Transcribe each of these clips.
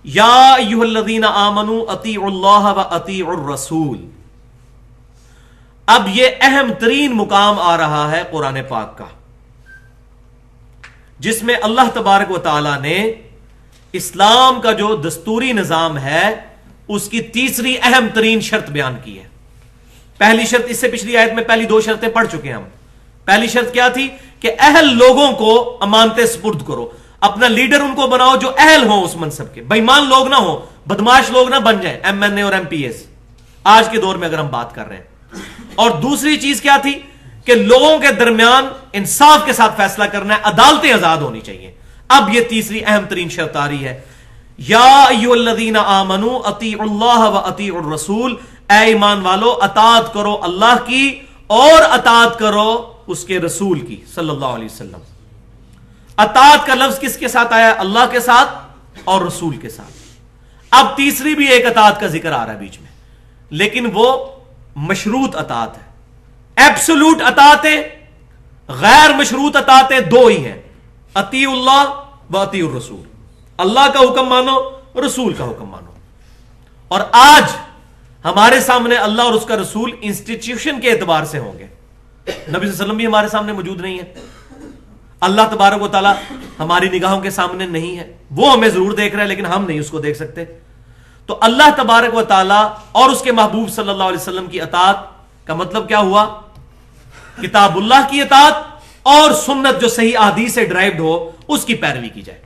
یا ایھا الذین آمنوا اطیعوا اللہ و اطیعوا الرسول. اب یہ اہم ترین مقام آ رہا ہے قرآن پاک کا، جس میں اللہ تبارک و تعالی نے اسلام کا جو دستوری نظام ہے اس کی تیسری اہم ترین شرط بیان کی ہے. پہلی شرط اس سے پچھلی آیت میں پہلی دو شرطیں پڑھ چکے ہیں ہم. پہلی شرط کیا تھی کہ اہل لوگوں کو امانتیں سپرد کرو، اپنا لیڈر ان کو بناؤ جو اہل ہوں اس منصب کے، بے ایمان لوگ نہ ہوں، بدماش لوگ نہ بن جائیں، ایم این اے اور ایم پی ایس آج کے دور میں اگر ہم بات کر رہے ہیں. اور دوسری چیز کیا تھی کہ لوگوں کے درمیان انصاف کے ساتھ فیصلہ کرنا ہے، عدالتیں آزاد ہونی چاہیے. اب یہ تیسری اہم ترین شرط آ رہی ہے، یا ایھا الذین آمنوا اطیعوا اللہ و اطیعوا الرسول. اے ایمان والو اطاعت کرو اللہ کی اور اطاعت کرو اس کے رسول کی صلی اللہ علیہ وسلم. اطاعت کا لفظ کس کے ساتھ آیا؟ اللہ کے ساتھ اور رسول کے ساتھ. اب تیسری بھی ایک اطاعت کا ذکر آ رہا ہے بیچ میں، لیکن وہ مشروط اطاعت ہے. ایبسولوٹ اطاعتیں، غیر مشروط اطاعتیں دو ہی ہیں، اطیعوا اللہ و اطیعوا الرسول. اللہ کا حکم مانو، رسول کا حکم مانو. اور آج ہمارے سامنے اللہ اور اس کا رسول انسٹیٹیوشن کے اعتبار سے ہوں گے. نبی صلی اللہ علیہ وسلم بھی ہمارے سامنے موجود نہیں ہے، اللہ تبارک و تعالی ہماری نگاہوں کے سامنے نہیں ہے. وہ ہمیں ضرور دیکھ رہا ہے لیکن ہم نہیں اس کو دیکھ سکتے. تو اللہ تبارک و تعالی اور اس کے محبوب صلی اللہ علیہ وسلم کی اطاعت کا مطلب کیا ہوا؟ کتاب اللہ کی اطاعت اور سنت جو صحیح احادیث سے ڈرائیوڈ ہو اس کی پیروی کی جائے.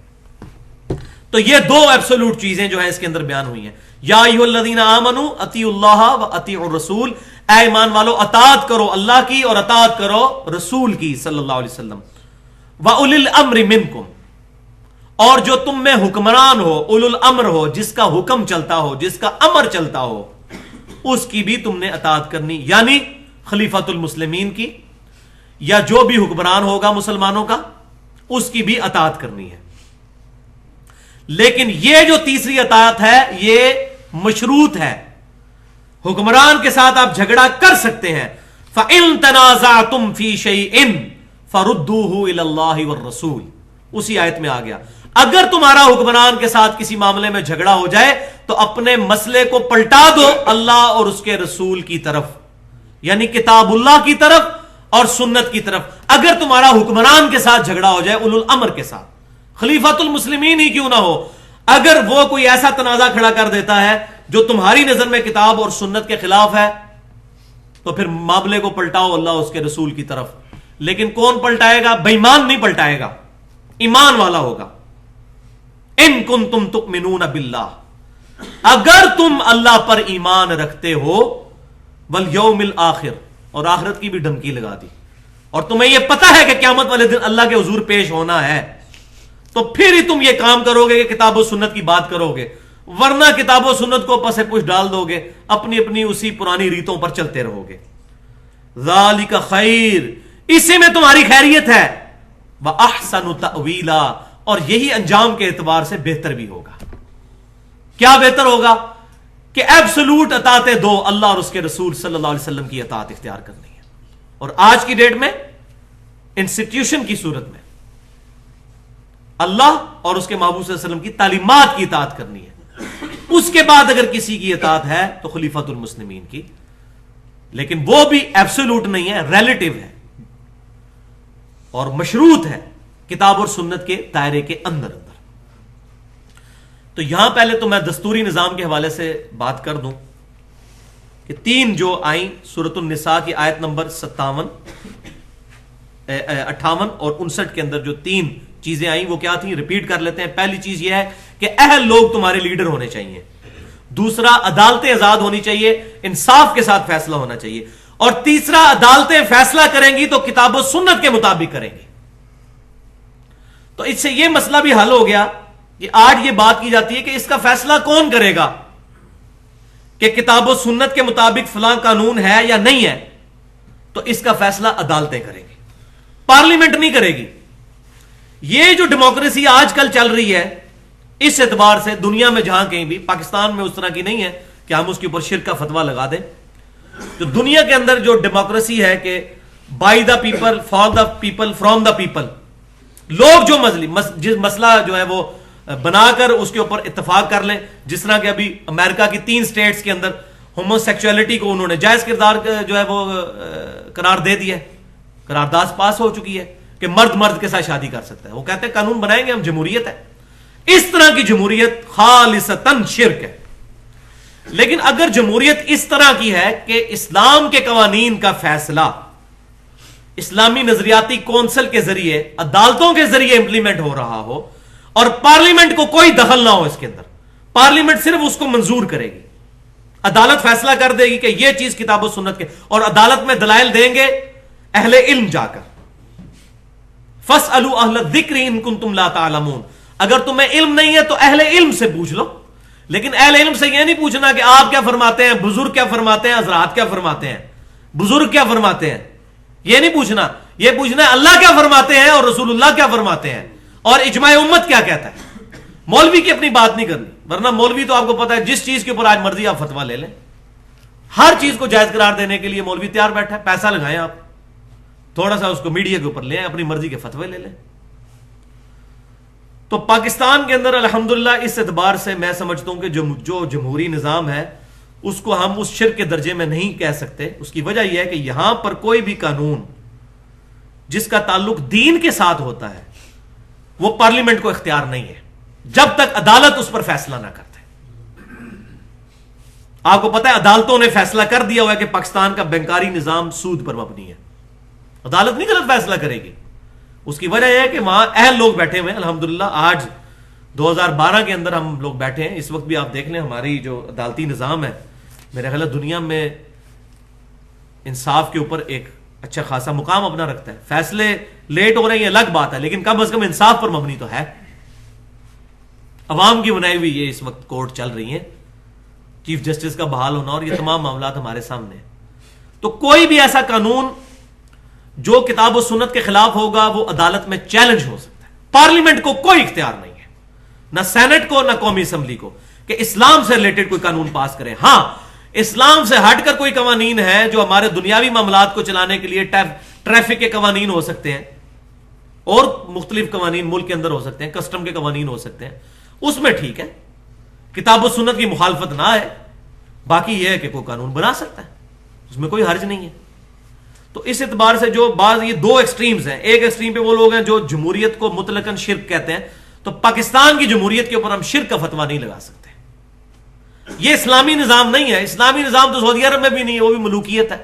تو یہ دو ایبسولوٹ چیزیں جو ہیں اس کے اندر بیان ہوئی ہیں. یا ایھا الذین آمنوا اطیعوا اللہ و اطیعوا الرسول. اے ایمان والو اطاعت کرو اللہ کی اور اطاعت کرو رسول کی صلی اللہ علیہ وسلم. وَأُولِي الْأَمْرِ مِنْكُمْ. اور جو تم میں حکمران ہو، اولو الامر ہو، جس کا حکم چلتا ہو، جس کا امر چلتا ہو، اس کی بھی تم نے اطاعت کرنی، یعنی خلیفۃ المسلمین کی، یا جو بھی حکمران ہوگا مسلمانوں کا اس کی بھی اطاعت کرنی ہے. لیکن یہ جو تیسری اطاعت ہے یہ مشروط ہے. حکمران کے ساتھ آپ جھگڑا کر سکتے ہیں. فَإِن تَنَازَعْتُمْ فِي شَيْءٍ فَرُدُّوهُ إِلَى اللَّهِ وَالرَّسُولِ. اسی آیت میں آ گیا اگر تمہارا حکمران کے ساتھ کسی معاملے میں جھگڑا ہو جائے تو اپنے مسئلے کو پلٹا دو اللہ اور اس کے رسول کی طرف، یعنی کتاب اللہ کی طرف اور سنت کی طرف. اگر تمہارا حکمران کے ساتھ جھگڑا ہو جائے، اولو الامر کے ساتھ، خلیفۃ المسلمین ہی کیوں نہ ہو، اگر وہ کوئی ایسا تنازع کھڑا کر دیتا ہے جو تمہاری نظر میں کتاب اور سنت کے خلاف ہے تو پھر معاملے کو پلٹاؤ اللہ اس کے رسول کی طرف. لیکن کون پلٹائے گا؟ بے ایمان نہیں پلٹائے گا، ایمان والا ہوگا. ان کنتم تؤمنون باللہ، اگر تم اللہ پر ایمان رکھتے ہو، والیوم الآخر، اور آخرت کی بھی دھمکی لگا دی، اور تمہیں یہ پتہ ہے کہ قیامت والے دن اللہ کے حضور پیش ہونا ہے، تو پھر ہی تم یہ کام کرو گے کہ کتاب و سنت کی بات کرو گے. ورنہ کتاب و سنت کو پس پش ڈال دو گے، اپنی اپنی اسی پرانی ریتوں پر چلتے رہو گے. ذالک خیر، اسی میں تمہاری خیریت ہے. وَأَحْسَنُ تَأْوِيلًا، اور یہی انجام کے اعتبار سے بہتر بھی ہوگا. کیا بہتر ہوگا؟ کہ ایبسولوٹ اطاعت دو اللہ اور اس کے رسول صلی اللہ علیہ وسلم کی اطاعت اختیار کرنی ہے. اور آج کی ڈیٹ میں انسٹیٹیوشن کی صورت میں اللہ اور اس کے محبوب صلی اللہ علیہ وسلم کی تعلیمات کی اطاعت کرنی ہے. اس کے بعد اگر کسی کی اطاعت ہے تو خلیفۃ المسلمین کی، لیکن وہ بھی ایبسولوٹ نہیں ہے، ریلیٹو ہے اور مشروط ہے کتاب اور سنت کے دائرے کے اندر. تو یہاں پہلے تو میں دستوری نظام کے حوالے سے بات کر دوں کہ تین جو آئیں سورۃ النساء کی آیت نمبر 58 اور 59 کے اندر جو تین چیزیں آئیں وہ کیا تھیں، ریپیٹ کر لیتے ہیں. پہلی چیز یہ ہے کہ اہل لوگ تمہارے لیڈر ہونے چاہیے. دوسرا، عدالتیں آزاد ہونی چاہیے، انصاف کے ساتھ فیصلہ ہونا چاہیے. اور تیسرا، عدالتیں فیصلہ کریں گی تو کتاب و سنت کے مطابق کریں گی. تو اس سے یہ مسئلہ بھی حل ہو گیا کہ آج یہ بات کی جاتی ہے کہ اس کا فیصلہ کون کرے گا کہ کتاب و سنت کے مطابق فلاں قانون ہے یا نہیں ہے. تو اس کا فیصلہ عدالتیں کریں گی، پارلیمنٹ نہیں کرے گی. یہ جو ڈیموکریسی آج کل چل رہی ہے اس اعتبار سے دنیا میں جہاں کہیں بھی، پاکستان میں اس طرح کی نہیں ہے کہ ہم اس کے اوپر شرک کا فتویٰ لگا دیں. جو دنیا کے اندر جو ڈیموکریسی ہے کہ by the people, for the people, from the people, لوگ جو مسئلہ جو ہے وہ بنا کر اس کے اوپر اتفاق کر لیں. جس طرح کہ ابھی امریکہ کی 3 اسٹیٹس کے اندر ہومو سیکچولیٹی کو انہوں نے جائز کردار جو ہے وہ قرار دے دیا ہے, قرارداد پاس ہو چکی ہے کہ مرد مرد کے ساتھ شادی کر سکتا ہے. وہ کہتے ہیں قانون بنائیں گے ہم, جمہوریت ہے. اس طرح کی جمہوریت خالصتاً شرک ہے. لیکن اگر جمہوریت اس طرح کی ہے کہ اسلام کے قوانین کا فیصلہ اسلامی نظریاتی کونسل کے ذریعے, عدالتوں کے ذریعے امپلیمنٹ ہو رہا ہو اور پارلیمنٹ کو کوئی دخل نہ ہو اس کے اندر, پارلیمنٹ صرف اس کو منظور کرے گی, عدالت فیصلہ کر دے گی کہ یہ چیز کتاب و سنت کے, اور عدالت میں دلائل دیں گے اہل علم جا کر, فاسألوا اہل الذکر ان کنتم لا تعلمون, اگر تمہیں علم نہیں ہے تو اہل علم سے پوچھ لو. لیکن اہل علم سے یہ نہیں پوچھنا کہ آپ کیا فرماتے ہیں, بزرگ کیا فرماتے ہیں, حضرات کیا فرماتے ہیں, بزرگ کیا فرماتے ہیں, یہ نہیں پوچھنا. یہ پوچھنا ہے اللہ کیا فرماتے ہیں اور رسول اللہ کیا فرماتے ہیں اور اجماع امت کیا کہتا ہے. مولوی کی اپنی بات نہیں کرنی, ورنہ مولوی تو آپ کو پتا ہے جس چیز کے اوپر آج مرضی آپ فتویٰ لے لیں, ہر چیز کو جائز قرار دینے کے لیے مولوی تیار بیٹھا ہے. پیسہ لگائیں آپ, تھوڑا سا اس کو میڈیا کے اوپر لیں, اپنی مرضی کے فتوے لے لیں. تو پاکستان کے اندر الحمدللہ اس اعتبار سے میں سمجھتا ہوں کہ جو جمہوری نظام ہے اس کو ہم اس شرک کے درجے میں نہیں کہہ سکتے. اس کی وجہ یہ ہے کہ یہاں پر کوئی بھی قانون جس کا تعلق دین کے ساتھ ہوتا ہے وہ پارلیمنٹ کو اختیار نہیں ہے جب تک عدالت اس پر فیصلہ نہ کرتے. آپ کو پتا ہے عدالتوں نے فیصلہ کر دیا ہوا ہے کہ پاکستان کا بینکاری نظام سود پر مبنی ہے. عدالت نہیں غلط فیصلہ کرے گی. اس کی وجہ یہ ہے کہ وہاں اہل لوگ بیٹھے ہوئے ہیں. الحمدللہ آج 2012 کے اندر ہم لوگ بیٹھے ہیں. اس وقت بھی آپ دیکھ لیں ہماری جو عدالتی نظام ہے, میرے خیال ہے دنیا میں انصاف کے اوپر ایک اچھا خاصا مقام اپنا رکھتا ہے. فیصلے لیٹ ہو رہے ہیں یہ الگ بات ہے, لیکن کم از کم انصاف پر مبنی تو ہے. عوام کی بنائی ہوئی یہ اس وقت کورٹ چل رہی ہیں, چیف جسٹس کا بحال ہونا اور یہ تمام معاملات ہمارے سامنے ہیں. تو کوئی بھی ایسا قانون جو کتاب و سنت کے خلاف ہوگا وہ عدالت میں چیلنج ہو سکتا ہے. پارلیمنٹ کو کوئی اختیار نہیں ہے, نہ سینٹ کو نہ قومی اسمبلی کو, کہ اسلام سے ریلیٹڈ کوئی قانون پاس کرے. ہاں اسلام سے ہٹ کر کوئی قوانین ہے جو ہمارے دنیاوی معاملات کو چلانے کے لیے ٹریفک کے قوانین ہو سکتے ہیں اور مختلف قوانین ملک کے اندر ہو سکتے ہیں, کسٹم کے قوانین ہو سکتے ہیں, اس میں ٹھیک ہے کتاب و سنت کی مخالفت نہ ہے. باقی یہ ہے کہ کوئی قانون بنا سکتا ہے, اس میں کوئی حرج نہیں ہے. تو اس اعتبار سے جو بعض یہ دو ایکسٹریمز ہیں, ایک ایکسٹریم پہ وہ لوگ ہیں جو جمہوریت کو مطلقاً شرک کہتے ہیں, تو پاکستان کی جمہوریت کے اوپر ہم شرک کا فتویٰ نہیں لگا سکتے. یہ اسلامی نظام نہیں ہے. اسلامی نظام تو سعودی عرب میں بھی نہیں ہے, وہ بھی ملوکیت ہے.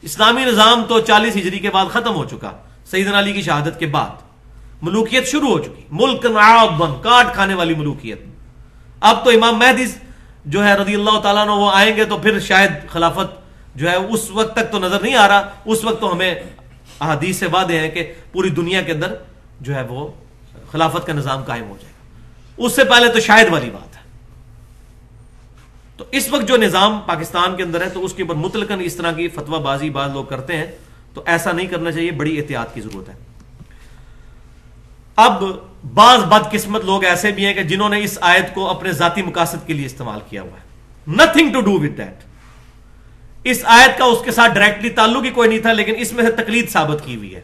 اسلامی نظام تو 40 ہجری کے بعد ختم ہو چکا, سیدنا علی کی شہادت کے بعد ملوکیت شروع ہو چکی, ملک عابن, کاٹ کھانے والی ملوکیت. اب تو امام مہدی جو ہے رضی اللہ تعالیٰ عنہ وہ آئیں گے تو پھر شاید خلافت جو ہے اس وقت تک تو نظر نہیں آ رہا. اس وقت تو ہمیں احادیث سے وعدے ہیں کہ پوری دنیا کے اندر جو ہے وہ خلافت کا نظام قائم ہو جائے گا. اس سے پہلے تو شاید والی بات ہے. تو اس وقت جو نظام پاکستان کے اندر ہے تو اس کے اوپر مطلقاً اس طرح کی فتویٰ بازی بعض لوگ کرتے ہیں, تو ایسا نہیں کرنا چاہیے, بڑی احتیاط کی ضرورت ہے. اب بعض بدقسمت لوگ ایسے بھی ہیں کہ جنہوں نے اس آیت کو اپنے ذاتی مقاصد کے لیے استعمال کیا ہوا ہے. Nothing to do with that. اس آیت کا اس کے ساتھ ڈائریکٹلی تعلق ہی کوئی نہیں تھا, لیکن اس میں سے تقلید ثابت کی ہوئی ہے.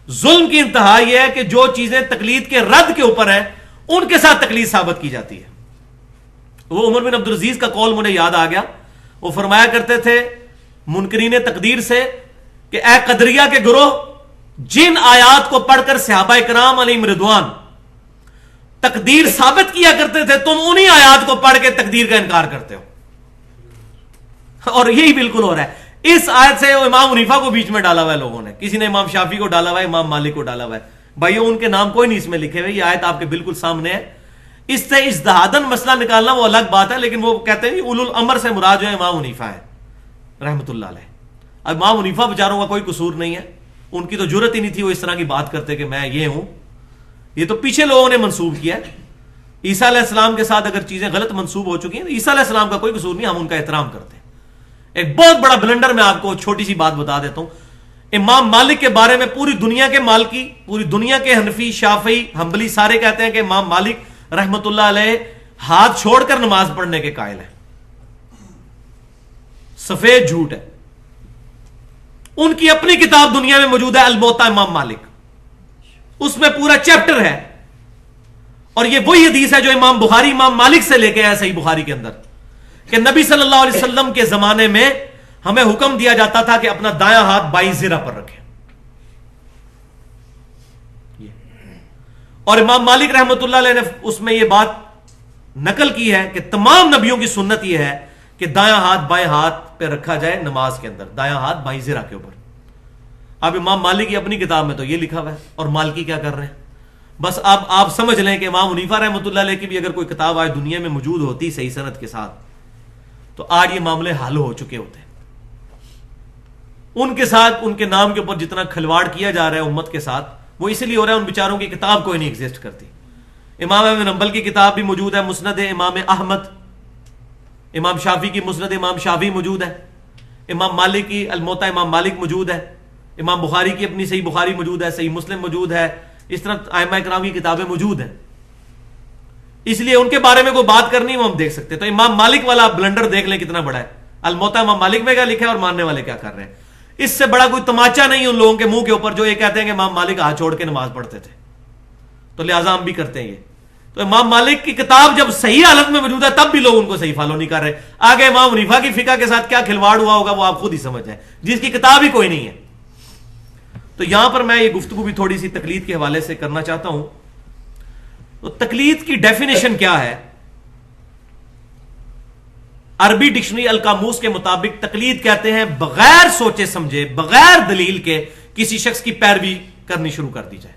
ظلم کی انتہا یہ ہے کہ جو چیزیں تقلید کے رد کے اوپر ہیں ان کے ساتھ تقلید ثابت کی جاتی ہے. وہ عمر بن عبدالعزیز کا قول مجھے یاد آ گیا. وہ فرمایا کرتے تھے منکرین تقدیر سے کہ اے قدریہ کے گروہ, جن آیات کو پڑھ کر صحابہ کرام علیہم رضوان تقدیر ثابت کیا کرتے تھے, تم انہی آیات کو پڑھ کے تقدیر کا انکار کرتے ہو. اور یہی بالکل ہو رہا ہے. اس آیت سے امام حنیفہ کو بیچ میں ڈالا ہوا ہے لوگوں نے, کسی نے امام شافعی کو ڈالا ہوا ہے, امام مالک کو ڈالا ہوا ہے. بھائیو ان کے نام کوئی نہیں اس میں لکھے ہوئے, یہ آیت آپ کے بالکل سامنے ہے. اس سے اجتہاداً مسئلہ نکالنا وہ الگ بات ہے, لیکن وہ کہتے ہیں اولو الامر سے مراد جو ہے امام حنیفہ ہے رحمۃ اللہ علیہ. اب امام حنیفہ بیچاروں کا کوئی قصور نہیں ہے, ان کی تو جرت ہی نہیں تھی وہ اس طرح کی بات کرتے کہ میں یہ ہوں. یہ تو پیچھے لوگوں نے منسوب کیا ہے. عیسیٰ علیہ السلام کے ساتھ اگر چیزیں غلط منسوب ہو چکی ہیں, عیسیٰ علیہ السلام کا کوئی قصور نہیں, ہم ان کا احترام کرتے ہیں. ایک بہت بڑا بلنڈر میں آپ کو چھوٹی سی بات بتا دیتا ہوں. امام مالک کے بارے میں پوری دنیا کے مالکی, پوری دنیا کے حنفی, شافعی, حنبلی سارے کہتے ہیں کہ امام مالک رحمۃ اللہ علیہ ہاتھ چھوڑ کر نماز پڑھنے کے قائل ہیں. سفید جھوٹ ہے. ان کی اپنی کتاب دنیا میں موجود ہے الموطا امام مالک, اس میں پورا چیپٹر ہے. اور یہ وہی حدیث ہے جو امام بخاری امام مالک سے لے کے آیا صحیح بخاری کے اندر کہ نبی صلی اللہ علیہ وسلم کے زمانے میں ہمیں حکم دیا جاتا تھا کہ اپنا دایاں ہاتھ بائیں زرہ پر رکھیں. اور امام مالک رحمۃ اللہ علیہ نے اس میں یہ بات نقل کی ہے کہ تمام نبیوں کی سنت یہ ہے کہ دایاں ہاتھ بائیں ہاتھ پہ رکھا جائے نماز کے اندر, دایاں ہاتھ بائیں زرہ کے اوپر. اب امام مالک کی اپنی کتاب میں تو یہ لکھا ہوا ہے, اور مالکی کیا کر رہے ہیں؟ بس اب آپ سمجھ لیں کہ امام حنیفہ رحمۃ اللہ علیہ کی بھی اگر کوئی کتاب آج دنیا میں موجود ہوتی صحیح سند کے ساتھ تو آج یہ معاملے حل ہو چکے ہوتے. ان کے ساتھ ان کے نام کے اوپر جتنا کھلواڑ کیا جا رہا ہے امت کے ساتھ, وہ اسی لیے ہو رہا ہے ان بیچاروں کی کتاب کوئی نہیں ایگزسٹ کرتی. امام احمد حنبل کی کتاب بھی موجود ہے, مسند امام احمد, امام شافعی کی مسند امام شافعی موجود ہے, امام مالک کی الموطا امام مالک موجود ہے, امام بخاری کی اپنی صحیح بخاری موجود ہے, صحیح مسلم موجود ہے, اس طرح ائمہ کرام کی کتابیں موجود ہیں. اس لیے ان کے بارے میں کوئی بات کرنی وہ ہم دیکھ سکتے. تو امام مالک والا بلنڈر دیکھ لیں کتنا بڑا ہے, الموطا امام مالک میں کیا لکھا ہے اور ماننے والے کیا کر رہے ہیں. اس سے بڑا کوئی تماچا نہیں ان لوگوں کے منہ کے اوپر جو یہ کہتے ہیں کہ امام مالک ہاتھ چھوڑ کے نماز پڑھتے تھے, تو لہٰذا ہم بھی کرتے ہیں یہ. تو امام مالک کی کتاب جب صحیح حالت میں موجود ہے تب بھی لوگ ان کو صحیح فالو نہیں کر رہے. آگے امام حنیفہ کی فقہ کے ساتھ کیا کھلواڑ ہوا ہوگا وہ آپ خود ہی سمجھ جائیں, جس کی کتاب ہی کوئی نہیں ہے. تو یہاں پر میں یہ گفتگو بھی تھوڑی سی تقلید کے حوالے سے کرنا چاہتا ہوں. تو تقلید کی ڈیفینیشن کیا ہے؟ عربی ڈکشنری القاموس کے مطابق تقلید کہتے ہیں بغیر سوچے سمجھے, بغیر دلیل کے کسی شخص کی پیروی کرنی شروع کر دی جائے.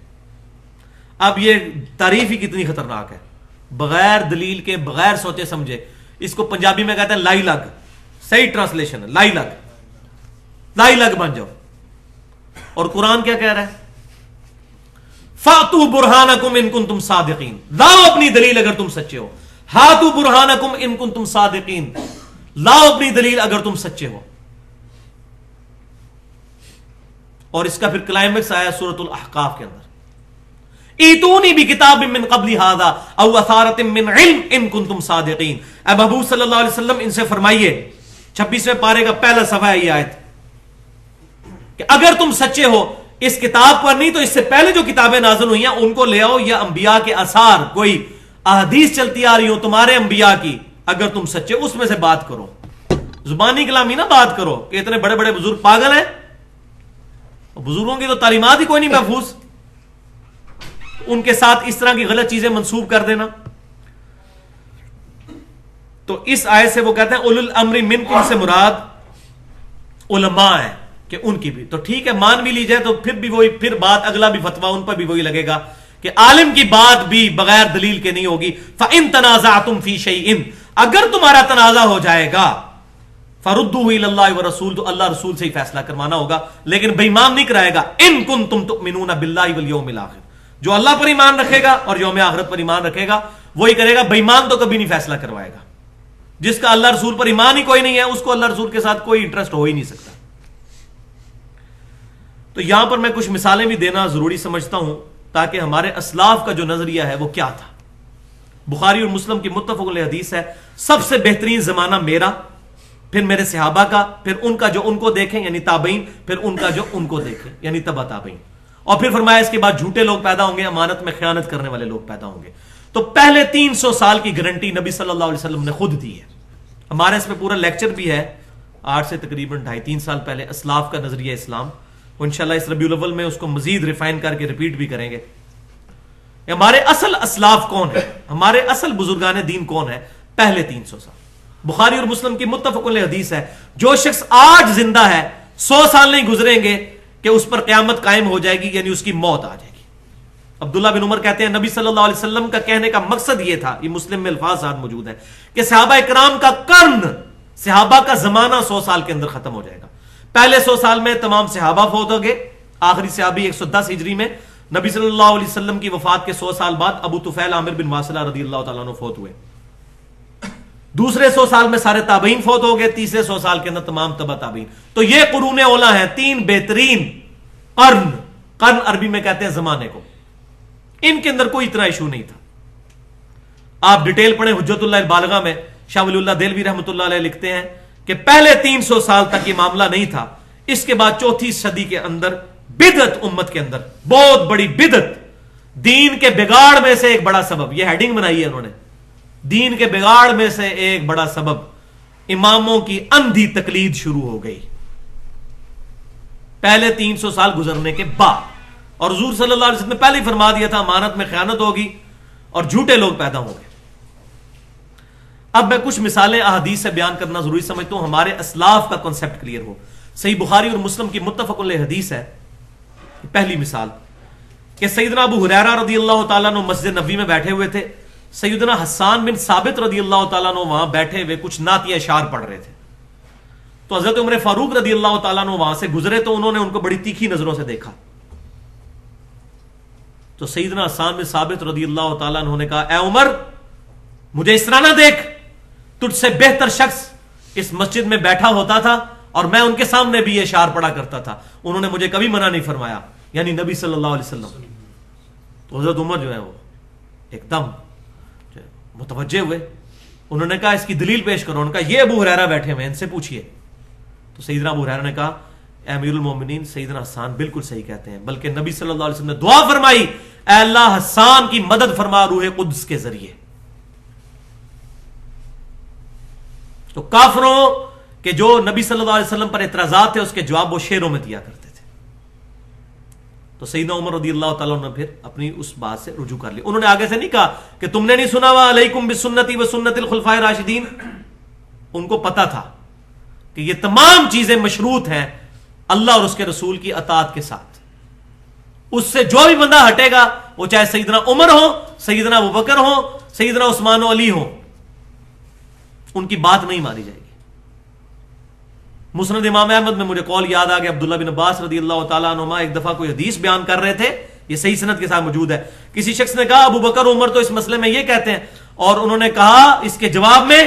اب یہ تعریف ہی کتنی خطرناک ہے, بغیر دلیل کے, بغیر سوچے سمجھے. اس کو پنجابی میں کہتے ہیں لائی لگ, صحیح ٹرانسلیشن ہے لائی لگ, لائی لگ بن جاؤ. اور قرآن کیا کہہ رہا ہے؟ فَأْتُوا بُرْهَانَكُمْ إِن كُنتُمْ صَادِقِينَ, لاؤ اپنی دلیل اگر تم سچے ہو. ہاتھو برہانکم ان کنتم صادقین, لاؤ اپنی دلیل اگر تم سچے ہو. اور اس کا پھر کلائمیکس آیا سورۃ الاحقاف کے اندر, ایتونی بکتاب من قبل ھذا او اثارۃ من علم ان کنتم صادقین. اے محبوب صلی اللہ علیہ وسلم ان سے فرمائیے, 26ویں پارے کا پہلا صفحہ ہے یہ آیت, کہ اگر تم سچے ہو اس کتاب پر نہیں تو اس سے پہلے جو کتابیں نازل ہوئی ہیں ان کو لے آؤ, یا انبیاء کے آثار, کوئی احادیث چلتی آ رہی ہو تمہارے انبیاء کی, اگر تم سچے اس میں سے بات کرو. زبانی کلامی نہ بات کرو کہ اتنے بڑے بڑے بزرگ پاگل ہیں, بزرگوں کی تو تعلیمات ہی کوئی نہیں محفوظ, ان کے ساتھ اس طرح کی غلط چیزیں منسوب کر دینا. تو اس آیت سے وہ کہتے ہیں اولو الامر منکم سے مراد علماء ہیں کہ ان کی بھی. تو ٹھیک ہے مان بھی لی جائے تو پھر بھی وہی, پھر بات اگلا بھی فتویٰ ان پر بھی وہی لگے گا کہ عالم کی بات بھی بغیر دلیل کے نہیں ہوگی. فَإِن تَنَازَعْتُمْ فِي شَيْءٍ, اگر تمہارا تنازع ہو جائے گا, فَرُدُّوهُ إِلَى اللَّهِ وَرَسُولِهِ, تو اللہ رسول سے ہی فیصلہ کروانا ہوگا, لیکن بے ایمان نہیں کرائے گا. إِن كُنتُمْ تُؤْمِنُونَ بِاللَّهِ وَالْيَوْمِ الْآخِرِ, جو اللہ پر ایمان رکھے گا اور یوم آخرت پر ایمان رکھے گا وہی کرے گا. بے ایمان تو کبھی نہیں فیصلہ کروائے گا. جس کا اللہ رسول پر ایمان ہی کوئی نہیں ہے اس کو اللہ رسول کے ساتھ کوئی انٹرسٹ ہو ہی نہیں سکتا. تو یہاں پر میں کچھ مثالیں بھی دینا ضروری سمجھتا ہوں تاکہ ہمارے اسلاف کا جو نظریہ ہے وہ کیا تھا. بخاری اور مسلم کی متفق علیہ حدیث ہے, سب سے بہترین زمانہ میرا, پھر میرے صحابہ کا, پھر ان کا جو ان کو دیکھیں یعنی تابعین, پھر ان کا جو ان کو دیکھیں یعنی تبع تابعین, اور پھر فرمایا اس کے بعد جھوٹے لوگ پیدا ہوں گے, امانت میں خیانت کرنے والے لوگ پیدا ہوں گے. تو پہلے 300 سال کی گارنٹی نبی صلی اللہ علیہ وسلم نے خود دی ہے. ہمارے اس میں پورا لیکچر بھی ہے, آج سے تقریباً 2.5-3 سال پہلے, اسلاف کا نظریہ اسلام. انشاءاللہ اس ربیع الاول میں اس کو مزید ریفائن کر کے ریپیٹ بھی کریں گے. ہمارے اصل اسلاف کون ہے, ہمارے اصل بزرگان دین کون ہے؟ پہلے 300 سال. بخاری اور مسلم کی متفق علیہ حدیث ہے, جو شخص آج زندہ ہے 100 سال نہیں گزریں گے کہ اس پر قیامت قائم ہو جائے گی, یعنی اس کی موت آ جائے گی. عبداللہ بن عمر کہتے ہیں نبی صلی اللہ علیہ وسلم کا کہنے کا مقصد یہ تھا, یہ مسلم میں الفاظ ساتھ موجود ہے, کہ صحابہ کرام کا قرن, صحابہ کا زمانہ 100 سال کے اندر ختم ہو جائے گا. پہلے 100 سال میں تمام صحابہ فوت ہو گئے, آخری صحابی 110 ہجری میں, نبی صلی اللہ علیہ وسلم کی وفات کے 100 سال بعد ابو طفیل عامر بن واصلہ رضی اللہ تعالیٰ عنہ فوت ہوئے. دوسرے 100 سال میں سارے تابعین فوت ہو گئے, تیسرے 100 سال کے اندر تمام تبع تابعین. تو یہ قرون اولا ہیں, 3 بہترین قرن, قرن عربی میں کہتے ہیں زمانے کو. ان کے اندر کوئی اتنا ایشو نہیں تھا. آپ ڈیٹیل پڑھیں حجت اللہ البالغہ میں, شاہ ولی اللہ دہلوی رحمۃ اللہ علیہ لکھتے ہیں کہ پہلے 300 سال تک یہ معاملہ نہیں تھا. اس کے بعد 4تھی صدی کے اندر بدعت امت کے اندر, بہت بڑی بدعت, دین کے بگاڑ میں سے ایک بڑا سبب، یہ ہیڈنگ بنائی ہے انہوں نے، دین کے بگاڑ میں سے ایک بڑا سبب اماموں کی اندھی تقلید شروع ہو گئی پہلے 300 سال گزرنے کے بعد. اور حضور صلی اللہ علیہ وسلم نے پہلے ہی فرما دیا تھا امانت میں خیانت ہوگی اور جھوٹے لوگ پیدا ہوں گے. اب میں کچھ مثالیں احادیث سے بیان کرنا ضروری سمجھتا ہوں ہمارے اسلاف کا کنسپٹ کلیئر ہو. صحیح بخاری اور مسلم کی متفق علیہ حدیث ہے. پہلی مثال کہ سیدنا ابو ہریرہ رضی اللہ تعالیٰ عنہ مسجد نبوی میں بیٹھے ہوئے تھے. سیدنا حسان بن ثابت رضی اللہ تعالیٰ عنہ وہاں بیٹھے ہوئے کچھ نعتیہ اشعار پڑھ رہے تھے. تو حضرت عمر فاروق رضی اللہ تعالیٰ عنہ وہاں سے گزرے تو انہوں نے ان کو بڑی تیکھی نظروں سے دیکھا. تو سیدنا حسان بن ثابت رضی اللہ تعالیٰ عنہ نے کہا اے عمر مجھے اس طرح نہ دیکھ، تجھ سے بہتر شخص اس مسجد میں بیٹھا ہوتا تھا اور میں ان کے سامنے بھی یہ اشعار پڑھا کرتا تھا، انہوں نے مجھے کبھی منع نہیں فرمایا، یعنی نبی صلی اللہ علیہ وسلم. تو حضرت عمر جو ہے وہ ایک دم متوجہ ہوئے. انہوں نے کہا اس کی دلیل پیش کرو. انہوں نے کہا یہ ابو ہریرہ بیٹھے ہوئے ان سے پوچھئے. تو سیدنا ابو ہریرہ نے کہا اے امیر المومنین سیدنا حسان بالکل صحیح کہتے ہیں، بلکہ نبی صلی اللہ علیہ وسلم نے دعا فرمائی اے اللہ حسان کی مدد فرما روح قدس کے ذریعے. تو کافروں کے جو نبی صلی اللہ علیہ وسلم پر اعتراضات تھے اس کے جواب وہ شعروں میں دیا کرتے تھے. تو سیدنا عمر رضی اللہ تعالیٰ عنہ نے پھر اپنی اس بات سے رجوع کر لی. انہوں نے آگے سے نہیں کہا کہ تم نے نہیں سنا ہوا علیکم بسنتی و سنت الخلفاء الراشدین. ان کو پتا تھا کہ یہ تمام چیزیں مشروط ہیں اللہ اور اس کے رسول کی اطاعت کے ساتھ. اس سے جو بھی بندہ ہٹے گا وہ چاہے سیدنا عمر ہو، سیدنا ابوبکر ہو، سیدنا عثمان و علی ہو، ان کی بات نہیں مانی جائے گی. مسند امام احمد میں مجھے قول یاد آ گیا، عبداللہ بن عباس رضی اللہ تعالیٰ عنہما ایک دفعہ کوئی حدیث بیان کر رہے تھے، یہ صحیح سند کے ساتھ موجود ہے. کسی شخص نے کہا ابو بکر عمر تو اس مسئلے میں یہ کہتے ہیں، اور انہوں نے کہا اس کے جواب میں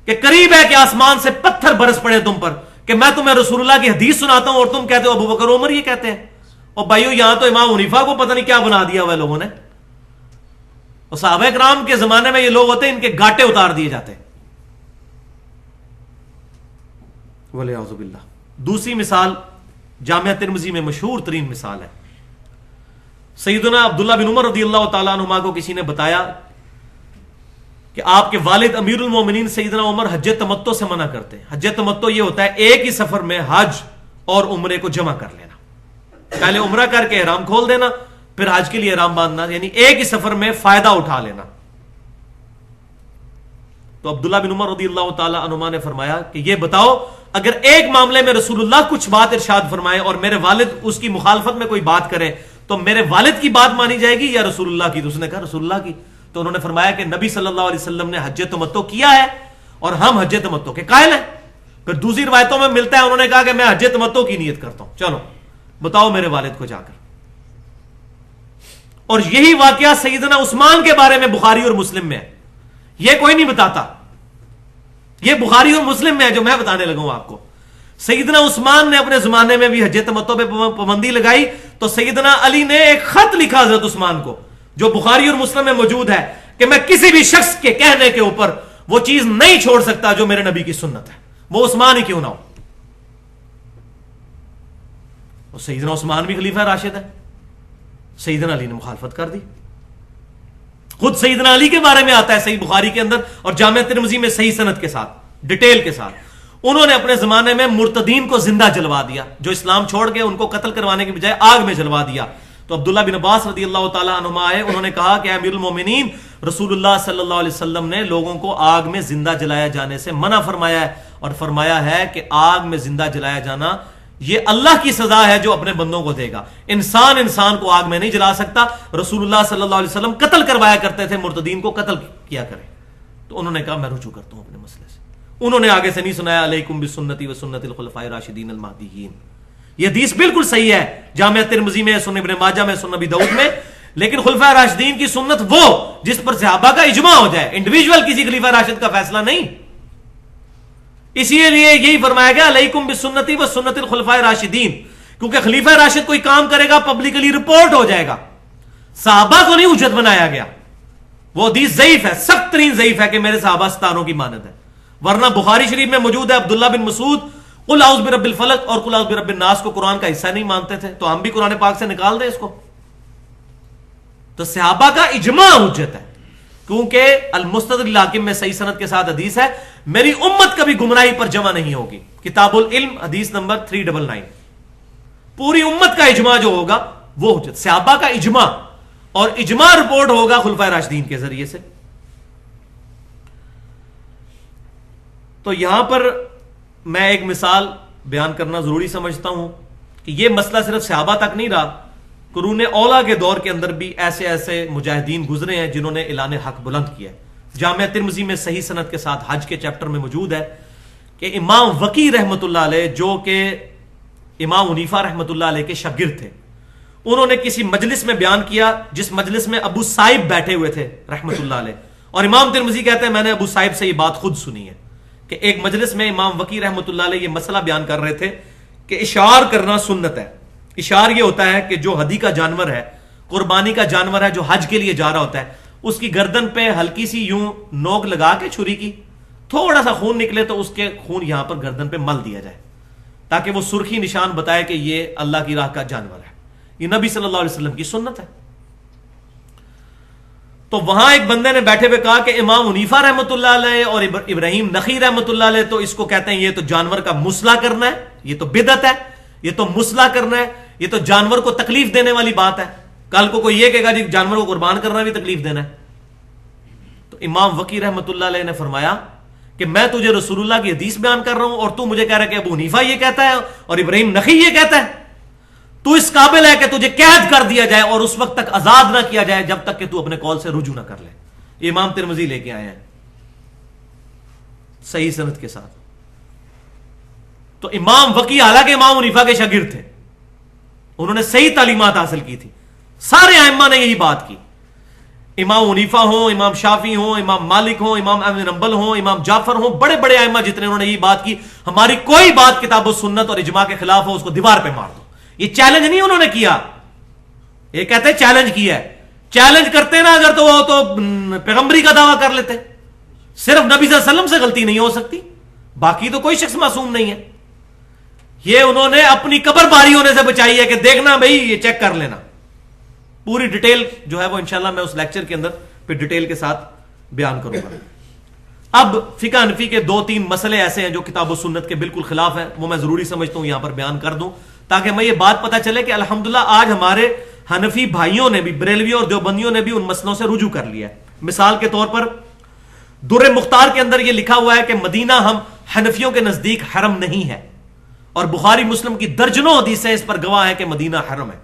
کہ قریب ہے کہ آسمان سے پتھر برس پڑے تم پر کہ میں تمہیں رسول اللہ کی حدیث سناتا ہوں اور تم کہتے ہو ابو بکر عمر یہ کہتے ہیں. اور بھائیو یہاں تو امام حنیفہ کو پتہ نہیں کیا بنا دیا ہوا لوگوں نے. اور صحابہ کرام کے زمانے میں یہ لوگ ہوتے ہیں ان کے گاٹے اتار دیے جاتے ہیں. وَلِعَوْذُ بِاللَّہ. دوسری مثال جامعہ ترمذی میں مشہور ترین مثال ہے. سیدنا عبداللہ بن عمر رضی اللہ تعالیٰ عنہما کو کسی نے بتایا کہ آپ کے والد امیر المومنین سیدنا عمر حج تمتع سے منع کرتے ہیں. حج تمتع یہ ہوتا ہے ایک ہی سفر میں حج اور عمرے کو جمع کر لینا. پہلے عمرہ کر کے احرام کھول دینا پھر حج کے لیے احرام باندھنا، یعنی ایک ہی سفر میں فائدہ اٹھا لینا. تو عبداللہ بن عمر رضی اللہ تعالیٰ عنہما نے فرمایا کہ یہ بتاؤ اگر ایک معاملے میں رسول اللہ کچھ بات ارشاد فرمائے اور میرے والد اس کی مخالفت میں کوئی بات کرے تو میرے والد کی بات مانی جائے گی یا رسول اللہ کی؟ تو اس نے کہا رسول اللہ کی. تو انہوں نے فرمایا کہ نبی صلی اللہ علیہ وسلم نے حج تمتع کیا ہے اور ہم حج تمتع کے قائل ہیں. پھر دوسری روایتوں میں ملتا ہے انہوں نے کہا کہ میں حج تمتع کی نیت کرتا ہوں، چلو بتاؤ میرے والد کو جا کر. اور یہی واقعہ سیدنا عثمان کے بارے میں بخاری اور مسلم میں ہے. یہ کوئی نہیں بتاتا، یہ بخاری اور مسلم میں ہے جو میں بتانے لگا ہوں آپ کو. سیدنا عثمان نے اپنے زمانے میں بھی حج تمتع پہ پابندی لگائی تو سیدنا علی نے ایک خط لکھا حضرت عثمان کو جو بخاری اور مسلم میں موجود ہے کہ میں کسی بھی شخص کے کہنے کے اوپر وہ چیز نہیں چھوڑ سکتا جو میرے نبی کی سنت ہے، وہ عثمان ہی کیوں نہ ہو. اور سیدنا عثمان بھی خلیفہ راشد ہے، سیدنا علی نے مخالفت کر دی. خود سیدنا علی کے بارے میں آتا ہے صحیح بخاری کے اندر اور جامعہ ترمذی میں صحیح سند کے ساتھ ڈیٹیل کے ساتھ. انہوں نے اپنے زمانے میں مرتدین کو زندہ جلوا دیا، جو اسلام چھوڑ گئے ان کو قتل کروانے کی بجائے آگ میں جلوا دیا. تو عبداللہ بن عباس رضی اللہ تعالیٰ عنہما آئے، انہوں نے کہا کہ امیر المومنین رسول اللہ صلی اللہ علیہ وسلم نے لوگوں کو آگ میں زندہ جلایا جانے سے منع فرمایا ہے اور فرمایا ہے کہ آگ میں زندہ جلایا جانا یہ اللہ کی سزا ہے جو اپنے بندوں کو دے گا. انسان کو آگ میں نہیں جلا سکتا. رسول اللہ صلی اللہ علیہ وسلم قتل کروایا کرتے تھے، مرتدین کو قتل کیا کریں. تو انہوں نے کہا میں رجوع کرتا ہوں اپنے مسئلے سے. انہوں نے آگے سے نہیں سنایا علیکم بسنتی و سنت الخلفاء الراشدین المہدیین. یہ حدیث بالکل صحیح ہے، جامعہ ترمذی میں، سنن ابن ماجہ میں، سنن ابی داؤد میں. لیکن خلفاء راشدین کی سنت وہ جس پر صحابہ کا اجماع ہو جائے، انڈیویجول کسی خلیفہ راشد کا فیصلہ نہیں. اسی لیے یہی فرمایا گیا علیکم بسنتی و سنت الخلفاء راشدین، کیونکہ خلیفہ راشد کوئی کام کرے گا پبلکلی رپورٹ ہو جائے گا. صحابہ کو نہیں حجت بنایا گیا. وہ حدیث ضعیف ہے، سخت ترین ضعیف ہے کہ میرے صحابہ ستاروں کی مانند ہے. ورنہ بخاری شریف میں موجود ہے عبداللہ بن مسعود قل اعوذ برب الفلق اور قل اعوذ برب الناس کو قرآن کا حصہ نہیں مانتے تھے، تو ہم بھی قرآن پاک سے نکال دیں اس کو. تو صحابہ کا اجماع حجت ہے، کیونکہ المستدرک الحاکم میں صحیح سند کے ساتھ حدیث ہے، میری امت کبھی گمراہی پر جمع نہیں ہوگی، کتاب العلم حدیث نمبر 399۔ پوری امت کا اجماع جو ہوگا وہ حجت، صحابہ کا اجماع، اور اجماع رپورٹ ہوگا خلفائے راشدین کے ذریعے سے۔ تو یہاں پر میں ایک مثال بیان کرنا ضروری سمجھتا ہوں کہ یہ مسئلہ صرف صحابہ تک نہیں رہا، قرون اولیٰ کے دور کے اندر بھی ایسے ایسے مجاہدین گزرے ہیں جنہوں نے اعلان حق بلند کیا ہے۔ جامعہ ترمذی میں صحیح سند کے ساتھ حج کے چیپٹر میں موجود ہے کہ امام وقی رحمۃ اللہ علیہ، جو کہ امام حنیفہ رحمۃ اللہ علیہ کے شاگرد تھے، انہوں نے کسی مجلس میں بیان کیا جس مجلس میں ابو صائب بیٹھے ہوئے تھے رحمۃ اللہ علیہ، اور امام ترمذی کہتے ہیں میں نے ابو صائب سے یہ بات خود سنی ہے کہ ایک مجلس میں امام وقی رحمۃ اللہ علیہ یہ مسئلہ بیان کر رہے تھے کہ اشعار کرنا سنت ہے۔ اشعار یہ ہوتا ہے کہ جو ہدی کا جانور ہے، قربانی کا جانور ہے، جو حج کے لیے جا رہا ہوتا ہے، اس کی گردن پہ ہلکی سی یوں نوک لگا کے چھری کی تھوڑا سا خون نکلے تو اس کے خون یہاں پر گردن پہ مل دیا جائے، تاکہ وہ سرخی نشان بتائے کہ یہ اللہ کی راہ کا جانور ہے۔ یہ نبی صلی اللہ علیہ وسلم کی سنت ہے۔ تو وہاں ایک بندے نے بیٹھے ہوئے کہا کہ امام حنیفہ رحمۃ اللہ علیہ اور ابراہیم نخعی رحمۃ اللہ علیہ تو اس کو کہتے ہیں یہ تو جانور کا مسئلہ کرنا ہے، یہ تو بدعت ہے، یہ تو مسئلہ کرنا ہے، یہ تو جانور کو تکلیف دینے والی بات ہے، کل کو کوئی یہ کہے گا جی جانور کو قربان کرنا بھی تکلیف دینا ہے۔ تو امام وقی رحمۃ اللہ علیہ نے فرمایا کہ میں تجھے رسول اللہ کی حدیث بیان کر رہا ہوں اور تو مجھے کہہ رہا ہے کہ ابو حنیفہ یہ کہتا ہے اور ابراہیم نخعی یہ کہتا ہے، تو اس قابل ہے کہ تجھے قید کر دیا جائے اور اس وقت تک آزاد نہ کیا جائے جب تک کہ تو اپنے قول سے رجوع نہ کر لے۔ یہ امام ترمذی لے کے آئے ہیں صحیح سند کے ساتھ۔ تو امام وقی حالانکہ امام حنیفہ کے شاگرد تھے، انہوں نے صحیح تعلیمات حاصل کی تھی، سارے ائمہ نے یہی بات کی، امام حنیفہ ہوں، امام شافعی ہوں، امام مالک ہوں، امام احمد بن حنبل ہوں، امام جعفر ہوں، بڑے بڑے ائمہ جتنے، انہوں نے یہی بات کی، ہماری کوئی بات کتاب و سنت اور اجماع کے خلاف ہو اس کو دیوار پہ مار دو۔ یہ چیلنج نہیں انہوں نے کیا، یہ کہتے ہیں چیلنج کیا ہے۔ چیلنج کرتے نا اگر تو وہ تو پیغمبری کا دعویٰ کر لیتے، صرف نبی صلی اللہ علیہ وسلم سے غلطی نہیں ہو سکتی، باقی تو کوئی شخص معصوم نہیں ہے۔ یہ انہوں نے اپنی قبر باری ہونے سے بچائی ہے کہ دیکھنا بھائی یہ چیک کر لینا۔ پوری ڈیٹیل جو ہے وہ انشاءاللہ میں اس لیکچر کے اندر پھر ڈیٹیل کے ساتھ بیان کروں گا۔ اب فقہ حنفی کے 2-3 مسئلے ایسے ہیں جو کتاب و سنت کے بالکل خلاف ہیں، وہ میں ضروری سمجھتا ہوں یہاں پر بیان کر دوں تاکہ ہمیں یہ بات پتہ چلے کہ الحمدللہ آج ہمارے حنفی بھائیوں نے بھی، بریلویوں اور دیوبندیوں نے بھی ان مسئلوں سے رجوع کر لیا ہے۔ مثال کے طور پر در مختار کے اندر یہ لکھا ہوا ہے کہ مدینہ ہم حنفیوں کے نزدیک حرم نہیں ہے، اور بخاری مسلم کی درجنوں حدیثیں اس پر گواہ ہیں کہ مدینہ حرم ہے،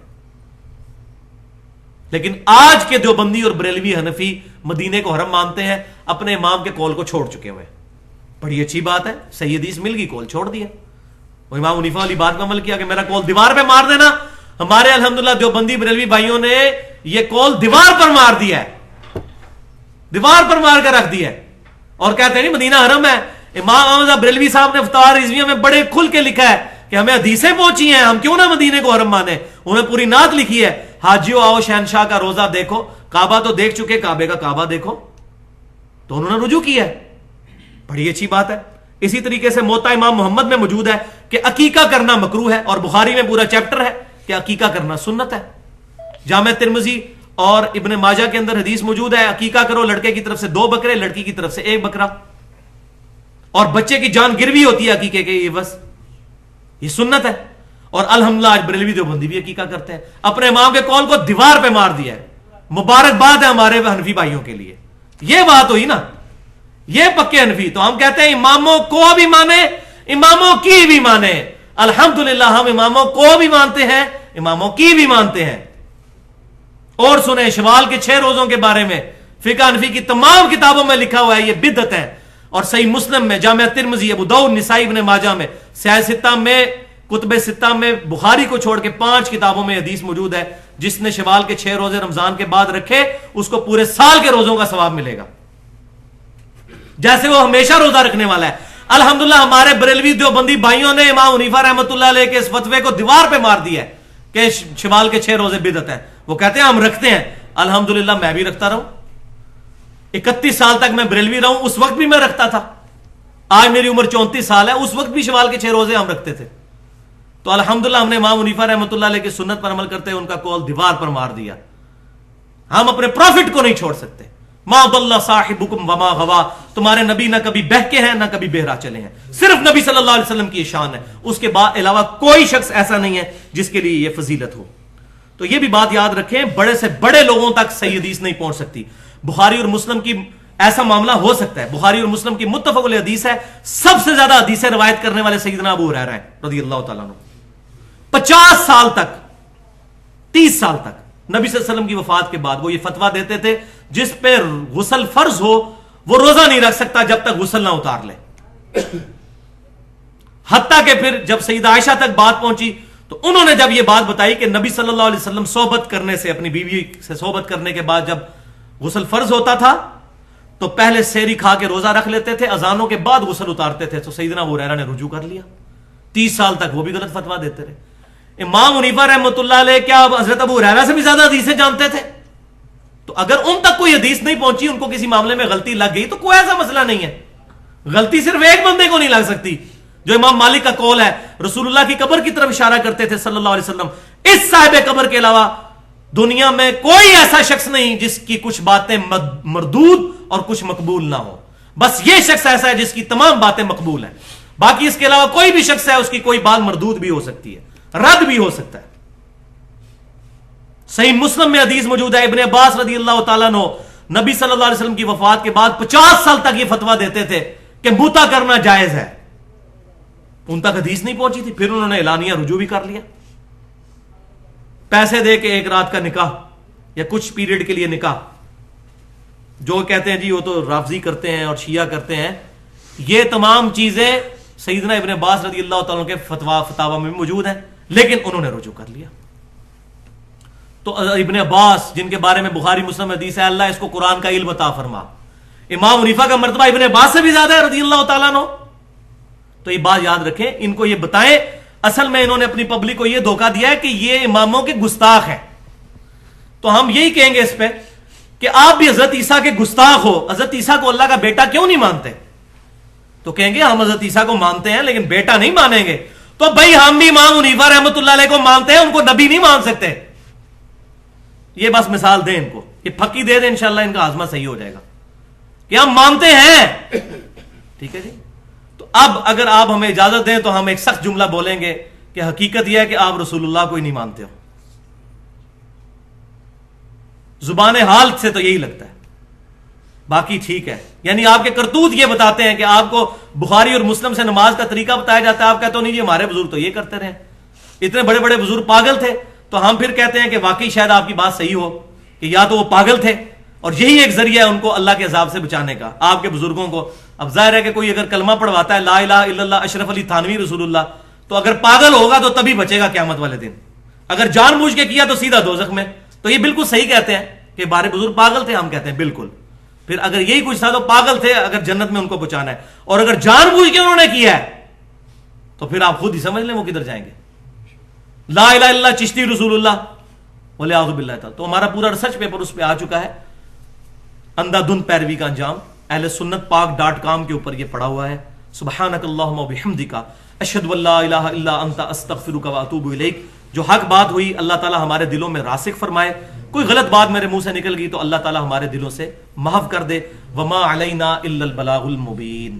لیکن آج کے دیوبندی اور بریلوی حنفی مدینے کو حرم مانتے ہیں، اپنے امام کے قول کو چھوڑ چکے ہوئے۔ بڑی اچھی بات ہے، صحیح حدیث مل گئی، قول چھوڑ دیا۔ وہ امام حنیفہ والی بات پہ عمل کیا کہ میرا قول دیوار پہ مار دینا۔ ہمارے الحمدللہ دیوبندی بریلوی بھائیوں نے یہ قول دیوار پر مار دیا ہے، دیوار پر مار کر رکھ دیا ہے، اور کہتے ہیں نہیں مدینہ حرم ہے۔ امام احمد بریلوی صاحب نے فتاوی رضویہ میں بڑے کھل کے لکھا ہے کہ ہمیں حدیثیں پہنچی ہیں، ہم کیوں نہ مدینے کو حرم مانے۔ انہوں نے پوری نعت لکھی ہے، حاجیو آؤ شہنشاہ کا روزہ دیکھو، کعبہ تو دیکھ چکے، کعبے کا کعبہ دیکھو۔ تو انہوں نے رجوع کیا ہے، بڑی اچھی بات ہے۔ اسی طریقے سے موطا امام محمد میں موجود ہے کہ عقیقہ کرنا مکروہ ہے، اور بخاری میں پورا چیپٹر ہے کہ عقیقہ کرنا سنت ہے۔ جامع ترمذی اور ابن ماجہ کے اندر حدیث موجود ہے، عقیقہ کرو، لڑکے کی طرف سے 2 بکرے، لڑکی کی طرف سے 1 بکرا، اور بچے کی جان گروی ہوتی ہے عقیقے کے، یہ بس یہ سنت ہے۔ اور الحمدللہ آج بریلوی دیوبندی بھی عقیقہ کرتے ہیں، اپنے امام کے قول کو دیوار پہ مار دیا ہے۔ مبارکباد ہے ہمارے حنفی بھائیوں کے لیے۔ یہ بات ہوئی نا، یہ پکے حنفی۔ تو ہم کہتے ہیں اماموں کو بھی مانے، اماموں کی بھی مانے۔ الحمدللہ ہم اماموں کو بھی مانتے ہیں، اماموں کی بھی مانتے ہیں۔ اور سنیں شوال کے 6 روزوں کے بارے میں فقہ حنفی کی تمام کتابوں میں لکھا ہوا ہے یہ بدعت ہے، اور صحیح مسلم میں، جامع ترمذی، ابو داؤد، نسائی، ابن ماجہ میں، سیاہ ستہ میں، کتب ستہ میں، بخاری کو چھوڑ کے 5 کتابوں میں حدیث موجود ہے جس نے شوال کے 6 روزے رمضان کے بعد رکھے اس کو پورے سال کے روزوں کا ثواب ملے گا، جیسے وہ ہمیشہ روزہ رکھنے والا ہے۔ الحمدللہ ہمارے بریلوی دیوبندی بھائیوں نے امام حنیفہ رحمۃ اللہ علیہ کے اس فتوے کو دیوار پہ مار دیا ہے کہ شوال کے 6 روزے بدعت ہے۔ وہ کہتے ہیں ہم رکھتے ہیں، الحمدللہ میں بھی رکھتا رہوں، 31 سال تک میں بریلوی رہوں، اس وقت بھی میں رکھتا تھا، آج میری عمر 34 سال ہے، اس وقت بھی شوال کے 6 روزے ہم رکھتے تھے۔ تو الحمدللہ ہم نے امام حنیفہ رحمۃ اللہ علیہ کی سنت پر عمل کرتے ہیں ان کا قول دیوار پر مار دیا۔ ہم اپنے پروفٹ کو نہیں چھوڑ سکتے. ما ضل صاحبکم وما غوا, تمہارے نبی نہ کبھی بہکے ہیں نہ کبھی بہرا چلے ہیں. صرف نبی صلی اللہ علیہ وسلم کی شان ہے, اس کے بعد علاوہ کوئی شخص ایسا نہیں ہے جس کے لیے یہ فضیلت ہو. تو یہ بھی بات یاد رکھیں, بڑے سے بڑے لوگوں تک صحیح حدیث نہیں پہنچ سکتی. بخاری اور مسلم کی ایسا معاملہ ہو سکتا ہے, بخاری اور مسلم کی متفق علیہ حدیث ہے, سب سے زیادہ حدیثیں روایت کرنے والے سیدنا ابو ہریرہ ہیں رضی اللہ تعالیٰ عنہ. 50 سال تک 30 سال تک نبی صلی اللہ علیہ وسلم کی وفات کے بعد وہ یہ فتویٰ دیتے تھے جس پہ غسل فرض ہو وہ روزہ نہیں رکھ سکتا جب تک غسل نہ اتار لے. حتیٰ کہ پھر جب سیدہ عائشہ تک بات پہنچی تو انہوں نے جب یہ بات بتائی کہ نبی صلی اللہ علیہ وسلم صحبت کرنے سے, اپنی بیوی سے صحبت کرنے کے بعد جب غسل فرض ہوتا تھا تو پہلے سحری کھا کے روزہ رکھ لیتے تھے, اذانوں کے بعد غسل اتارتے تھے, تو سیدنا ابو ہریرہ نے رجوع کر لیا. 30 سال تک وہ بھی غلط فتویٰ دیتے رہے. امام حنیفہ رحمۃ اللہ علیہ کیا حضرت ابو ہریرہ سے بھی زیادہ حدیثیں جانتے تھے؟ تو اگر ان تک کوئی حدیث نہیں پہنچی, ان کو کسی معاملے میں غلطی لگ گئی تو کوئی ایسا مسئلہ نہیں ہے. غلطی صرف ایک بندے کو نہیں لگ سکتی, جو امام مالک کا قول ہے. رسول اللہ کی قبر کی طرف اشارہ کرتے تھے صلی اللہ علیہ وسلم, اس صاحب قبر کے علاوہ دنیا میں کوئی ایسا شخص نہیں جس کی کچھ باتیں مردود اور کچھ مقبول نہ ہو. بس یہ شخص ایسا ہے جس کی تمام باتیں مقبول ہیں, باقی اس کے علاوہ کوئی بھی شخص ہے اس کی کوئی بات مردود بھی ہو سکتی ہے, رد بھی ہو سکتا ہے. صحیح مسلم میں حدیث موجود ہے, ابن عباس رضی اللہ تعالیٰ عنہ نبی صلی اللہ علیہ وسلم کی وفات کے بعد 50 سال تک یہ فتویٰ دیتے تھے کہ موتا کرنا جائز ہے. ان تک حدیث نہیں پہنچی تھی, پھر انہوں نے اعلانیہ رجوع بھی کر لیا. پیسے دے کے ایک رات کا نکاح یا کچھ پیریڈ کے لیے نکاح, جو کہتے ہیں جی وہ تو رافضی کرتے ہیں اور شیعہ کرتے ہیں, یہ تمام چیزیں سیدنا ابن عباس رضی اللہ تعالیٰ کے فتاوی میں موجود ہیں, لیکن انہوں نے رجوع کر لیا. تو ابن عباس جن کے بارے میں بخاری مسلم حدیث ہے اللہ اس کو قرآن کا علم عطا فرما, امام حنیفہ کا مرتبہ ابن عباس سے بھی زیادہ ہے رضی اللہ تعالیٰ عنہ. تو یہ بات یاد رکھیں, ان کو یہ بتائیں. اصل میں انہوں نے اپنی پبلک کو یہ دھوکہ دیا ہے کہ یہ اماموں کے گستاخ ہیں. تو ہم یہی کہیں گے اس پہ کہ آپ بھی حضرت عیسیٰ کے گستاخ ہو. حضرت عیسیٰ کو اللہ کا بیٹا کیوں نہیں مانتے؟ تو کہیں گے ہم حضرت عیسیٰ کو مانتے ہیں لیکن بیٹا نہیں مانیں گے. تو بھائی ہم بھی امام حنیفہ رحمۃ اللہ علیہ کو مانتے ہیں, ان کو نبی نہیں مان سکتے. یہ بس مثال دیں ان کو, یہ پھکی دے دیں, انشاءاللہ ان کا ہاضمہ صحیح ہو جائے گا کہ ہم مانتے ہیں. ٹھیک ہے جی. تو اب اگر آپ ہمیں اجازت دیں تو ہم ایک سخت جملہ بولیں گے کہ حقیقت یہ ہے کہ آپ رسول اللہ کو ہی نہیں مانتے ہو. زبان حال سے تو یہی لگتا ہے, باقی ٹھیک ہے. یعنی آپ کے کرتوت یہ بتاتے ہیں کہ آپ کو بخاری اور مسلم سے نماز کا طریقہ بتایا جاتا ہے, آپ کہتے ہو نہیں جی ہمارے بزرگ تو یہ کرتے رہے, اتنے بڑے بڑے بزرگ پاگل تھے. تو ہم پھر کہتے ہیں کہ واقعی شاید آپ کی بات صحیح ہو کہ یا تو وہ پاگل تھے اور یہی ایک ذریعہ ہے ان کو اللہ کے عذاب سے بچانے کا, آپ کے بزرگوں کو. اب ظاہر ہے کہ کوئی اگر کلمہ پڑھواتا ہے لا الہ الا اللہ اشرف علی تھانوی رسول اللہ, تو اگر پاگل ہوگا تو تبھی بچے گا قیامت والے دن. اگر جان بوجھ کے کیا تو سیدھا دوزخ میں. تو یہ بالکل صحیح کہتے ہیں کہ بارے بزرگ پاگل تھے, ہم کہتے ہیں بالکل. پھر اگر یہی کچھ تھا تو پاگل تھے اگر جنت میں ان کو پہنچانا ہے, اور اگر جان بوجھ کے انہوں نے کیا ہے تو پھر آپ خود ہی سمجھ لیں وہ کدھر جائیں گے. لا الہ الا اللہ چشتی رسول اللہ ولیعوذ باللہ تعالی. تو ہمارا پورا ریسرچ پیپر اس پہ آ چکا ہے, اندھا دھند پیروی کا انجام, اہل سنت پاک.com کے اوپر یہ پڑا ہوا ہے. سبحانک اللہم و بحمدک اشہد ان لا الہ الا انت استغفرک و اتوب الیک. جو حق بات ہوئی اللہ تعالی ہمارے دلوں میں راسخ فرمائے, کوئی غلط بات میرے منہ سے نکل گئی تو اللہ تعالی ہمارے دلوں سے محو کر دے. وما علینا الا البلاغ المبین.